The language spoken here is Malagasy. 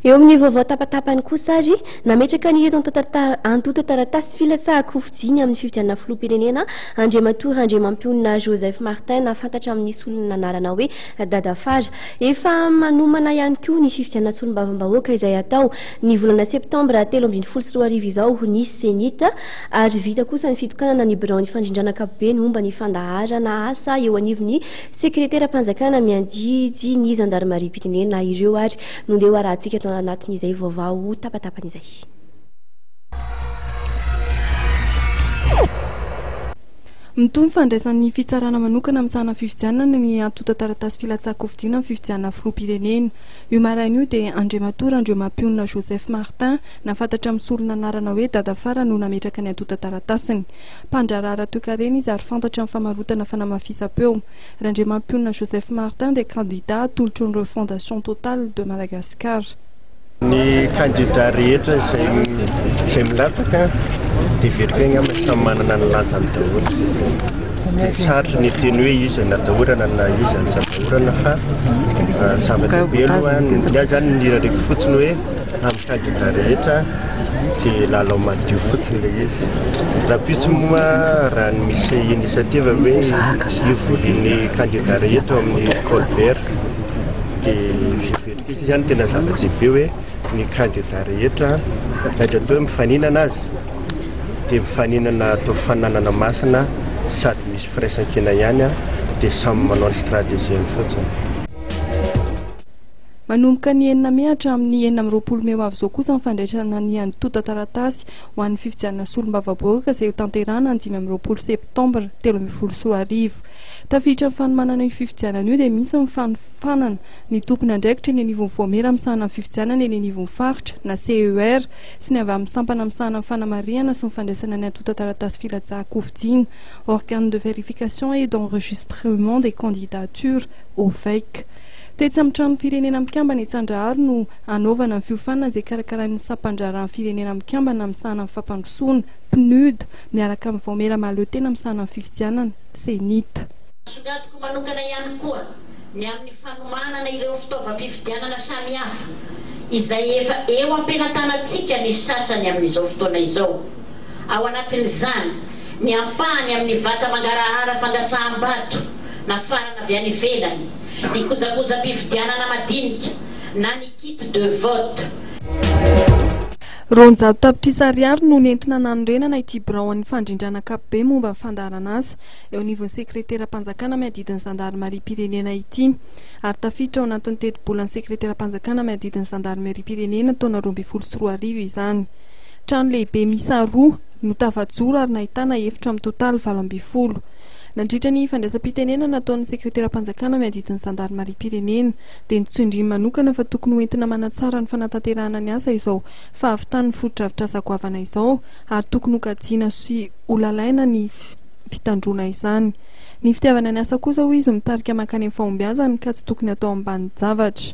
eo amin'ny vaovao tapatapany kosa ary nametraka ny eto antota taratasy filatsahako fijiny amin'ny fifidianana filoham-pirenena Andriamatoa Andriamampiona Joseph Martin nafantatra amin'ny solona anarana hoe Dadafara. Efa manomana ihany koa ny fifidianana solombavam-bahoaka izay atao ny volana septambra 2024 izao ny senita ary vita kosa ny fitokanana ny bureau ny fandrindrana ankapobeny momba ny fandaharana asa eo anivon'ny sekretera-panjakana miandidy ny zandarmaria-pirenena ireo ary nondeha arahantsika eto anatin'izay vaovao tapatapan'izay. Mitombo fandraisan'ny fitsarana manokana amin'ny sahana fifidianana ny antota taratasy filatsahako fidiana amin'ny fifidianana filoham-pirenena. Io maraina io dia Andriamatoa Andriamampiona Joseph Martin nafantatra amin'ny solona anarana hoe Dadafara no nametraka ny antota taratasiny. Mpandrarara toekarena izy ary fantatra amin'ny famarotana fanamafisam-peo. Andriamampiona Joseph Martin dia candidat tolotro ny refondation totale de Madagascar. Ny candidat rehetra izay milatsaka dia verika igny amin'ny samy manana ny lanjany daholo. Sarotra ny teny hoe izy nadahorana na izy anjadahorana fa zava-dehibe aloha ny zany nirareko fotsiny hoe amin'ny candidat rehetra dia lalao madio fotsiny ilay izy. Raha pisy moa raha misy initiative hoe hivodiny candidat rehetra amin'ny Colbert dia verika izy zany tena zava-dehibe hoe ny candidat rehetra raha atao mifaninana azy dia mifaninana atao fananana masina sady misy firaisan-kina ihany dia samy manao ny stratégie fotsiny. Manomboka ny 9 May hatramin'ny 20 May avy izao kosa fandraisana ny antota taratasy ho an'ny fifidianana solombavam-bahoaka izay ho tanterahana 5 Septambra 2024. Tafiditra ny fanomanana io fifidianana io dia misy ny fanofanana ny tompony andraikitra eny anivon'ny Voamera amin'ny sahana fifidianana eny anivon'ny faritra na CER sy ny avy amin'ny sampana amin'ny sahana fanamariana sy ny fandraisana ny antota taratasy filatsahako fidiana organe de vérification et d'enregistrement des candidatures OVEC. Tetsy amin'ny trano firenena Mikambana Itsandrahary no anaovana ny fiofanana izay karakarain'ny sampandrarany firenena Mikambana amin'ny sahana fampandrosoana PNUD miaraka amin'ny Voamera Mahaleo-tena amin'ny sahana fifidianana senita. Soratiko manokana ihany koa ny amin'ny fanomanana ireo fitaovam-pifidianana samihafa izay efa eo ampenatanantsika ny sasany amin'izao fotoana izao. Ao anatin'izany ny ampahany amin'ny vata mangarahara fandatsaham-bato na farana avy any ivelany, ny kojakoja-pifidianana madinika na ny kit de vote. Ronjato tapitrisa ariary no nentina nanorenana ity braon'ny fandrindrana ankapobeny momba ny fandaharana asa eo anivon'ny sekretera-panjakana miadidin'ny zandarmaria-pirenena ity. Ary tafiditra ao anatin'ny teti-bolan'ny sekretera-panjakana miadidin'ny zandarmaria-pirenena taona 2024 izany. Trano lehibe misa 2 no tafajoro ary nahitana efitra amin'ny totaly 20. Nandritra ny fandraisam-pitenena nataon'ny sekretera-panjakana miadidin'ny zandarmaria-pirenena dia nitsondriny manokana fa tokony hoentina manatsara ny fanatanterahana ny asa izao fahavitan'ny foto-drafitr'asa goavana izao ary tokony hokajiana sy olalaina ny fitandrona izany. Ny fitiavana ny asa kosa hoy izy mitarika mankany amin'ny fahombiazana ka tsy tokony atao ambany zavatra.